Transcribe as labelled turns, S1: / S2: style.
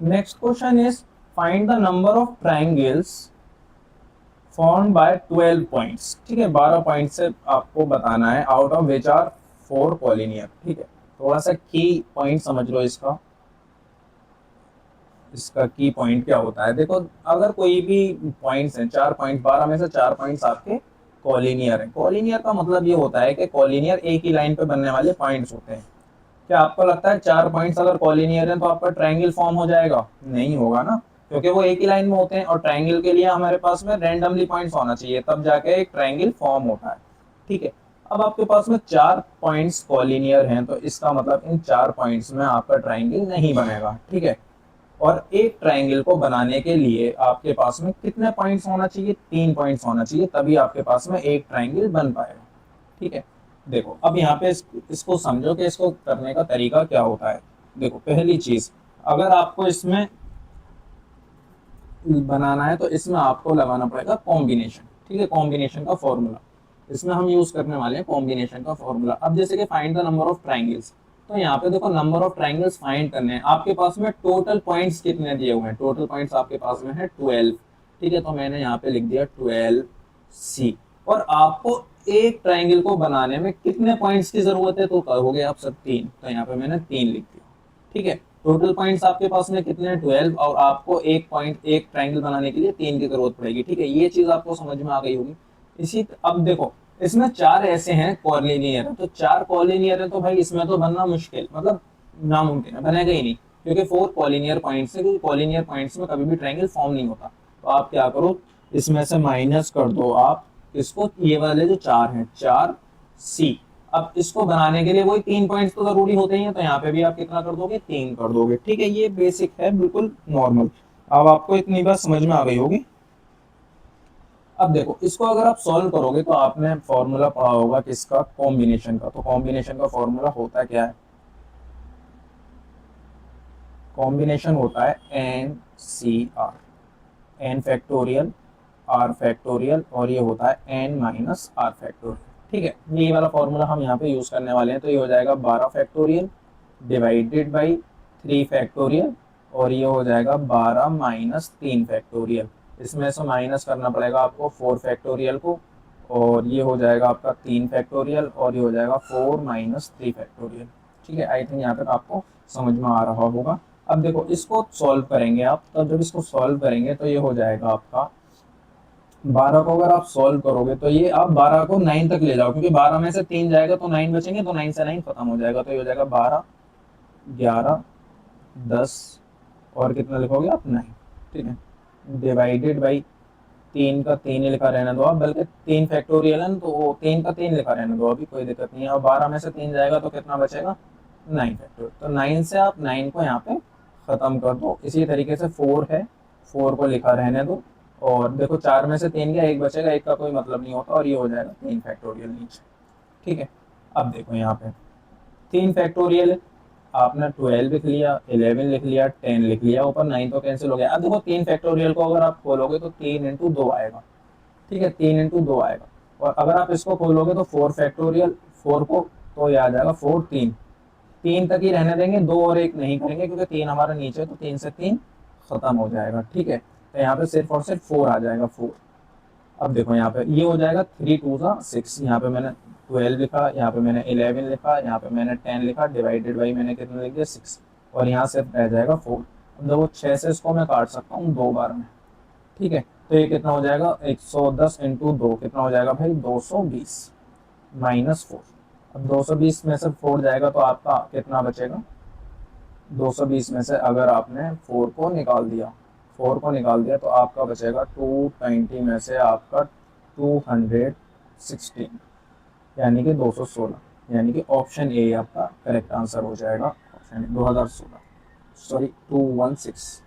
S1: Next question is find the number of triangles formed by 12 points. ठीक है, 12 point से आपको बताना है, out of which are 4 collinear. ठीक है, थोड़ा सा की पॉइंट समझ लो इसका। इसका की पॉइंट क्या होता है, देखो अगर कोई भी पॉइंट्स हैं, 4 पॉइंट, 12 में से 4 पॉइंट्स आपके कॉलिनियर हैं। कॉलिनियर का मतलब ये होता है कि कॉलिनियर एक ही लाइन पे बनने वाले पॉइंट्स होते हैं। क्या आपको लगता है 4 पॉइंट्स अगर कॉलिनियर हैं तो आपका ट्रायंगल फॉर्म हो जाएगा? नहीं होगा ना, क्योंकि वो एक ही लाइन में होते हैं और ट्रायंगल के लिए हमारे पास में रैंडमली पॉइंट्स होना चाहिए, तब जाके एक ट्रायंगल फॉर्म होता है। ठीक है, अब आपके पास में 4 पॉइंट्स कॉलिनियर हैं तो इसका मतलब इन 4 पॉइंट्स में आपका ट्रायंगल नहीं बनेगा। ठीक है, और एक ट्रायंगल को बनाने के लिए आपके पास में कितने पॉइंट्स होना चाहिए? 3 पॉइंट्स होना चाहिए, तभी आपके पास में एक ट्रायंगल बन पाएगा। ठीक है, देखो अब यहाँ पे इसको समझो कि इसको करने का तरीका क्या होता है। देखो पहली चीज, अगर आपको इसमें बनाना है तो इसमें आपको लगाना पड़ेगा कॉम्बिनेशन। ठीक है, कॉम्बिनेशन का फॉर्मूला इसमें हम यूज करने वाले हैं, कॉम्बिनेशन का फॉर्मूला। अब जैसे कि find the number of triangles, तो यहाँ पे देखो नंबर ऑफ ट्राइंगल्स फाइंड करने हैं। आपके पास में टोटल पॉइंट्स कितने दिए हुए हैं? टोटल पॉइंट्स आपके पास में है 12। ठीक है, तो मैंने यहाँ पे लिख दिया 12C। और आपको एक ट्राइंगल को बनाने में कितने पॉइंट्स की जरूरत है? तो कहोगे आप सर 3, तो यहाँ पे मैंने 3 लिख दिया। ठीक है, टोटल पॉइंट्स आपके पास में कितने हैं? 12, और आपको एक पॉइंट, एक ट्रायंगल बनाने के लिए 3 की जरूरत पड़ेगी। ठीक है, ये चीज आपको समझ में आ गई होगी। इसी अब देखो इसमें 4 ऐसे हैं कॉलिनियर है, तो 4 कॉलिनियर है तो भाई इसमें तो बनना मुश्किल, मतलब नामुमकिन है, बनेगा ही नहीं, क्योंकि 4 कॉलिनियर पॉइंट्स है, क्योंकि कॉलिनियर पॉइंट्स में कभी भी ट्रायंगल फॉर्म नहीं होता। तो आप क्या करो, इसमें से माइनस कर दो आप इसको, ये वाले जो 4 हैं 4C। अब इसको बनाने के लिए वही 3 पॉइंट्स तो जरूरी होते ही हैं, तो यहाँ पे भी आप कितना कर दोगे? 3 कर दोगे। ठीक है, ये बेसिक है, बिल्कुल नॉर्मल। अब आपको इतनी बात समझ में आ गई होगी। अब देखो इसको अगर आप सॉल्व करोगे तो आपने फॉर्मूला पढ़ा होगा किसका? कॉम्बिनेशन का। तो कॉम्बिनेशन का फॉर्मूला होता क्या है? कॉम्बिनेशन होता है NCR, n factorial, r factorial, और ये होता है n माइनस आर फैक्टोरियल। ठीक है, ये वाला फॉर्मूला हम यहाँ पे यूज करने वाले हैं। तो ये हो जाएगा 12 फैक्टोरियल डिवाइडेड बाई 3 फैक्टोरियल, और ये हो जाएगा 12 माइनस 3 फैक्टोरियल। इसमें से माइनस करना पड़ेगा आपको 4 फैक्टोरियल को, और ये हो जाएगा आपका 3 फैक्टोरियल, और ये हो जाएगा 4 माइनस 3 फैक्टोरियल। ठीक है, आई थिंक यहाँ तक आपको समझ में आ रहा होगा। अब देखो इसको सॉल्व करेंगे आप, तब जब इसको सॉल्व करेंगे तो ये हो जाएगा आपका 12 को अगर आप सॉल्व करोगे तो ये आप 12 को 9 तक ले जाओ, क्योंकि 12 में से 3 जाएगा तो 9 बचेंगे, तो 9 से 9 खत्म हो जाएगा, तो ये हो जाएगा 12, 11, 10, और कितना लिखोगे आप? 9। ठीक है, डिवाइडेड बाई 3 का 3 ही लिखा रहने दो आप, बल्कि 3 फैक्टोरियल है तो वो 3 का 3 लिखा रहने दो, अभी कोई दिक्कत नहीं है। और 12 में से 3 जाएगा तो कितना बचेगा? 9 फैक्टोरियल। तो 9 से आप 9 को यहाँ पे खत्म कर दो। इसी तरीके से 4 है, 4 को लिखा रहने दो, और देखो 4 में से 3 गया, एक बचेगा, एक का कोई मतलब नहीं होता, और ये हो जाएगा 3 फैक्टोरियल नीचे। ठीक है, अब देखो यहाँ पे 3 फैक्टोरियल, आपने 12 लिख लिया, 11 लिख लिया, 10 लिख लिया, ऊपर 9 तो कैंसिल हो गया। अब देखो 3 फैक्टोरियल को अगर आप खोलोगे तो 3 इंटू 2 आएगा। ठीक है, 3 इंटू 2 आएगा, और अगर आप इसको खोलोगे तो 4 फैक्टोरियल, 4 को, तो ये आ जाएगा 4, 3, 3 तक ही रहने देंगे, 2 और 1 नहीं करेंगे, क्योंकि 3 हमारा नीचे, तो 3 से 3 खत्म हो जाएगा। ठीक है, तो यहाँ पे सिर्फ और सिर्फ 4 आ जाएगा, 4। अब देखो यहाँ पे ये हो जाएगा 3 टू सा 6, यहाँ पे मैंने 12 लिखा, यहाँ पे मैंने 11 लिखा, यहाँ पे मैंने 10 लिखा, डिवाइडेड बाई मैंने कितना लिख दिया? 6, और यहाँ से रह जाएगा 4। अब देखो 6 से इसको मैं काट सकता हूँ 2 बार में। ठीक है, तो ये कितना हो जाएगा? 110 इंटू 2 कितना हो जाएगा भाई? 220 माइनस 4। अब 220 में से 4 जाएगा तो आपका कितना बचेगा? 220 में से अगर आपने 4 को निकाल दिया, 4 को निकाल दिया तो आपका बचेगा 220 में से आपका 216, यानी कि 216, यानी कि ऑप्शन ए आपका करेक्ट आंसर हो जाएगा। Option 2016, sorry 216।